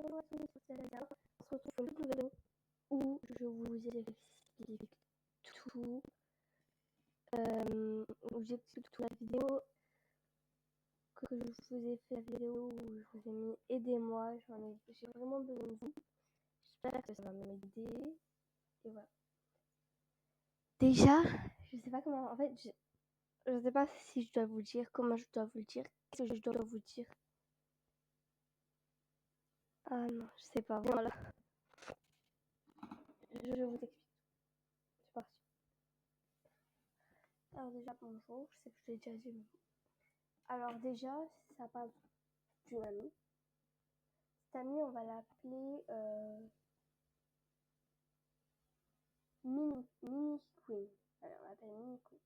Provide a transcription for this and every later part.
bonjour à tous, c'est Alain. On se retrouve pour une nouvelle vidéo où je vous explique tout. Où j'explique toute la vidéo que je vous ai fait, la vidéo où je vous ai mis aidez-moi, j'ai vraiment besoin de vous. J'espère que ça va m'aider. Et voilà. Déjà, je sais pas comment, en fait, je sais pas si je dois vous le dire, comment je dois vous le dire, qu'est-ce que je dois vous dire. Ah non, je sais pas, voilà. Je vous explique. C'est parti. Alors déjà, bonjour, je sais que je l'ai déjà dit. Alors déjà, ça parle d'une amie. Cette amie, on va l'appeler Mini Queen. Alors, on l'appelle Mini Queen.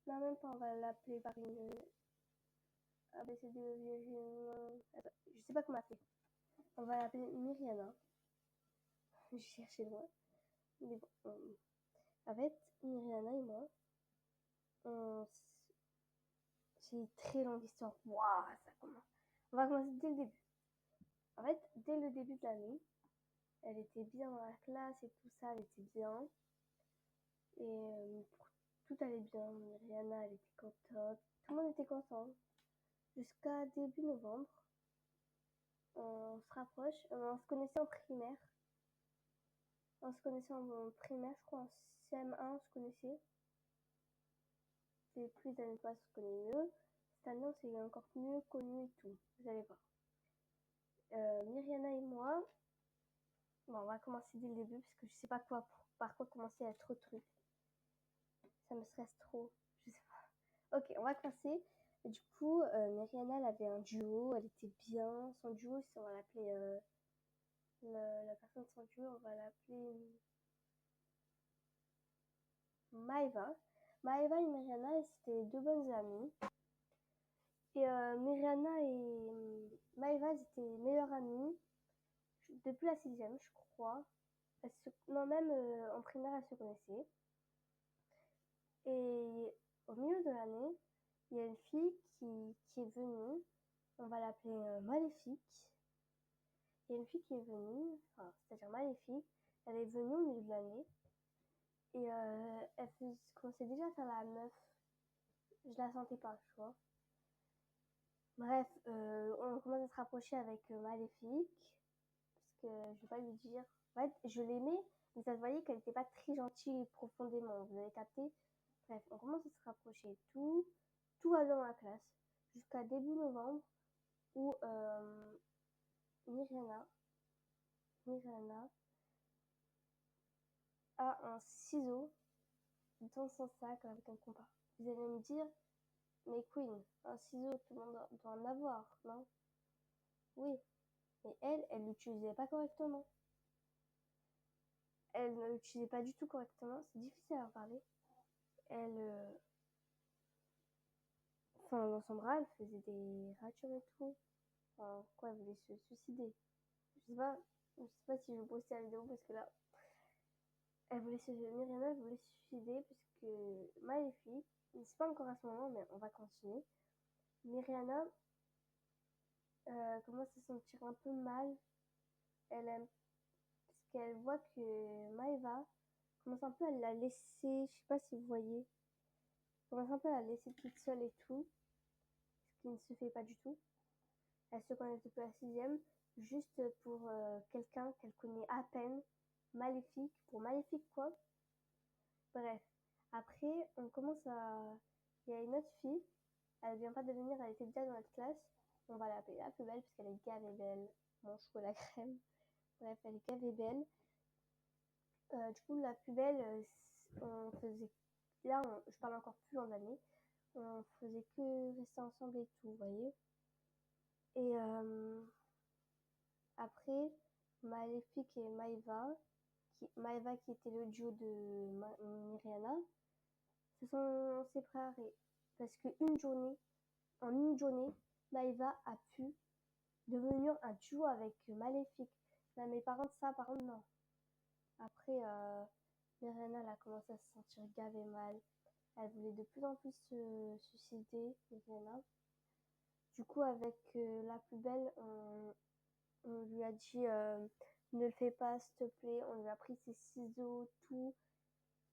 Non, même pas, on va l'appeler par une ABCD, je sais pas comment l'appeler. On va l'appeler Myriana. Je cherchais loin. Mais bon, en fait, Myriana et moi, c'est une très longue histoire. Waouh, ça commence. On va commencer dès le début. En fait, dès le début de l'année, elle était bien dans la classe et tout ça, elle était bien. Et tout allait bien. Myriana, elle était contente. Tout le monde était content. Jusqu'à début novembre, on se rapproche. On se connaissait en primaire. On se connaissait en primaire, je crois en CM1, on se connaissait. Et plus les années passent, on se connaît mieux. Cette année, on s'est encore mieux connus et tout. Vous allez voir. Myriana et moi, bon, on va commencer dès le début parce que je sais pas par quoi commencer, il y a trop de trucs. Ça me stresse trop. Je sais pas. Ok, on va commencer. Et du coup, Myriana, elle avait un duo, elle était bien. Son duo, on va l'appeler. La personne de son duo, on va l'appeler Maëva. Maëva et Myriana, c'était deux bonnes amies. Et Myriana et Maëva, ils étaient meilleures amies depuis la 6e, je crois. Non, même en primaire, elles se connaissaient. Et au milieu de l'année, il y a une fille qui est venue. On va l'appeler Maléfique. Il y a une fille qui est venue, c'est-à-dire Maléfique. Elle est venue au milieu de l'année. Et elle commençait déjà à faire la meuf. Je la sentais pas, tu vois. Bref, on commence à se rapprocher avec Maléfique. Parce que je vais pas lui dire. En fait, je l'aimais, mais ça se voyait qu'elle n'était pas très gentille profondément. Vous avez capté? Bref, on commence à se rapprocher et tout. Tout va dans la classe. Jusqu'à début novembre où Myriana a un ciseau dans son sac avec un compas. Vous allez me dire, mais Queen, un ciseau, tout le monde doit en avoir, non? Oui, mais elle l'utilisait pas correctement. Elle ne l'utilisait pas du tout correctement, c'est difficile à en parler. Elle, dans son bras, elle faisait des ratures et tout. Enfin, quoi, elle voulait se suicider. Je sais pas si je vais poster la vidéo parce que là, Myriana, elle voulait se suicider parce que Maléfique, c'est pas encore à ce moment, mais on va continuer. Myriana commence à se sentir un peu mal. Elle aime, parce qu'elle voit que Maëva commence un peu à la laisser, je sais pas si vous voyez, commence un peu à la laisser toute seule et tout, ce qui ne se fait pas du tout. Elle se connaît depuis la 6e, juste pour quelqu'un qu'elle connaît à peine, Maléfique, pour Maléfique quoi. Bref, après on commence à... Il y a une autre fille, elle vient pas de venir, elle était déjà dans notre classe, on va l'appeler la plus belle parce qu'elle est gavé belle, mon chou à la crème. Bref, elle est gavé belle. Du coup, la plus belle, on faisait... Là, je parle encore plus en année. On faisait que rester ensemble et tout, vous voyez. Et après, Maléfique et Maëva qui était le duo de Myriana, se sont séparés. Parce en une journée, Maëva a pu devenir un duo avec Maléfique. Non, mais par contre, ça, par contre, non. Après, Myriana, elle a commencé à se sentir gavée mal. Elle voulait de plus en plus se suicider, Myriana. Du coup, avec la plus belle, On lui a dit ne le fais pas, s'il te plaît. On lui a pris ses ciseaux, tout.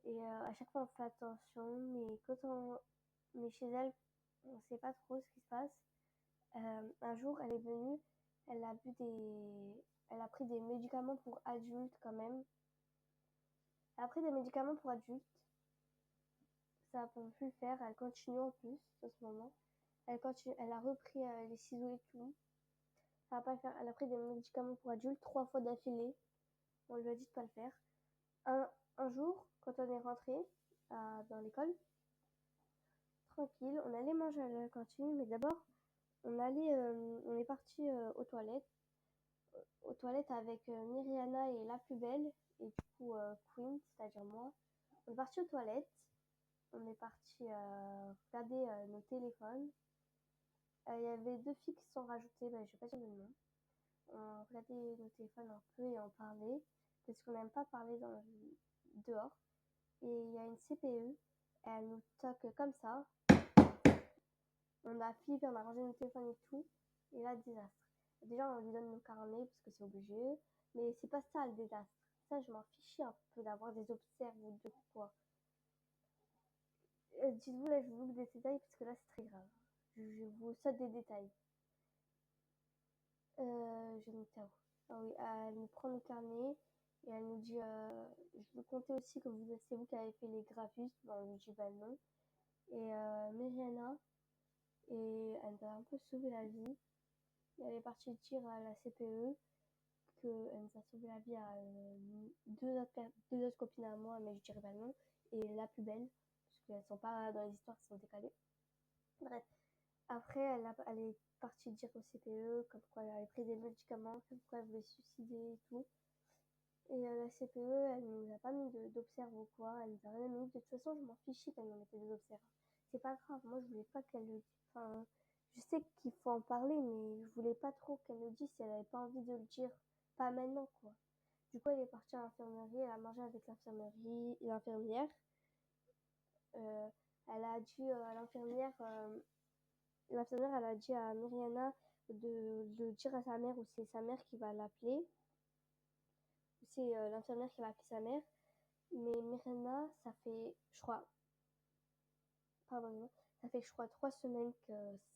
Et à chaque fois, on fait attention. Mais chez elle, on ne sait pas trop ce qui se passe. Un jour, elle est venue, elle a elle a pris des médicaments pour adultes quand même. Elle a pris des médicaments pour adultes. Ça n'a pas pu le faire. Elle continue en plus en ce moment. Elle a repris les ciseaux et tout. Ça va pas le faire. Elle a pris des médicaments pour adultes 3 fois d'affilée. On lui a dit de pas le faire. Un jour, quand on est rentré dans l'école, tranquille, on allait manger à la cantine, mais d'abord, on est parti aux toilettes avec Myriana et la plus belle, et du coup Queen, c'est-à-dire moi. On est parti aux toilettes, on est parti regarder nos téléphones. Il y avait 2 filles qui se sont rajoutées, je vais pas dire le nom. On regardait nos téléphones un peu et on parlait, parce qu'on n'aime pas parler dehors. Et il y a une CPE, elle nous toque comme ça. On a flippé, on a rangé nos téléphones et tout. Et là, désastre. Déjà, on lui donne nos carnets parce que c'est obligé. Mais c'est pas ça le désastre. Ça, je m'en fichais un peu d'avoir des observes ou de quoi. Dites-vous, là, je vous loupe des détails parce que là, c'est très grave. Je vous saute des détails. Je me où? Ah oui, elle nous prend nos carnets et elle nous dit je veux compter aussi que c'est vous qui avez fait les graphismes. On lui dit non. Et Myriana, et elle nous a un peu sauvé la vie. Elle est partie dire à la CPE qu'elle nous a sauvé la vie à deux autres copines à moi, mais je dirais pas le nom, et la plus belle, parce qu'elles sont pas dans les histoires, elles sont décalées. Bref, après, elle est partie dire au CPE comme quoi elle avait pris des médicaments, comme quoi elle voulait se suicider et tout. Et la CPE, elle nous a pas mis d'observe ou quoi, elle nous a rien mis. De toute façon, je m'en fichais qu'elle nous mettait des observes. C'est pas grave, moi je voulais pas qu'elle le dise. Enfin, je sais qu'il faut en parler, mais je voulais pas trop qu'elle le dise si elle avait pas envie de le dire. Pas maintenant, quoi. Du coup, elle est partie à l'infirmerie, elle a mangé avec l'infirmière. Euh, elle a dit à l'infirmière, elle a dit à Myriana de dire à sa mère, ou c'est sa mère qui va l'appeler. C'est l'infirmière qui va appeler sa mère. Mais Myriana, ça fait, je crois, 3 semaines que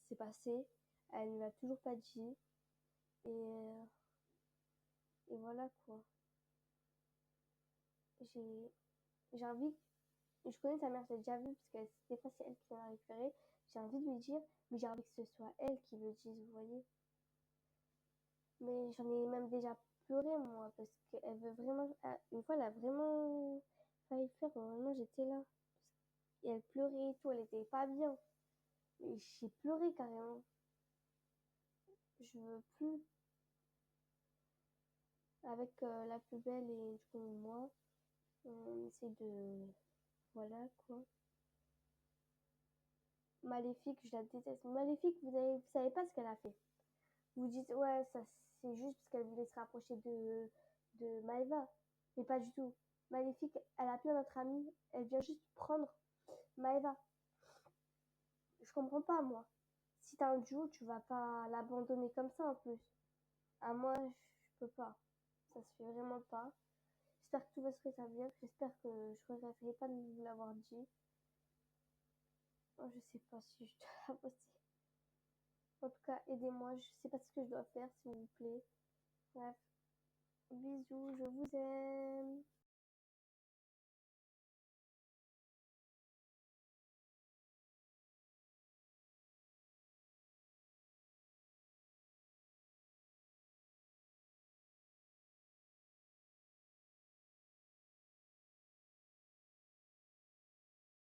c'est passé. Elle ne l'a toujours pas dit. Et voilà quoi. J'ai envie, je connais sa mère, j'ai déjà vu, parce que des fois c'est elle qui l'a récupéré. J'ai envie de lui dire, mais j'ai envie que ce soit elle qui le dise, vous voyez. Mais j'en ai même déjà pleuré moi, parce qu'elle veut vraiment. Une fois, elle a vraiment failli faire, vraiment j'étais là. Et elle pleurait et tout, elle était pas bien. Et j'ai pleuré carrément. Je veux plus. Avec la plus belle et du coup moi, on essaie de. Voilà quoi. Maléfique, je la déteste. Maléfique, vous savez pas ce qu'elle a fait. Vous dites, ouais, ça c'est juste parce qu'elle voulait se rapprocher de Maëva. Mais pas du tout. Maléfique, elle a appelé notre amie, elle vient juste prendre Maëva. Je comprends pas, moi. Si t'as un duo, tu vas pas l'abandonner comme ça en plus. À moi, je peux pas. Ça se fait vraiment pas. J'espère que tout va se rétablir. J'espère que je regretterai pas de vous l'avoir dit. Je sais pas si je dois poster. En tout cas, aidez-moi. Je sais pas ce que je dois faire, s'il vous plaît. Bref. Bisous, je vous aime.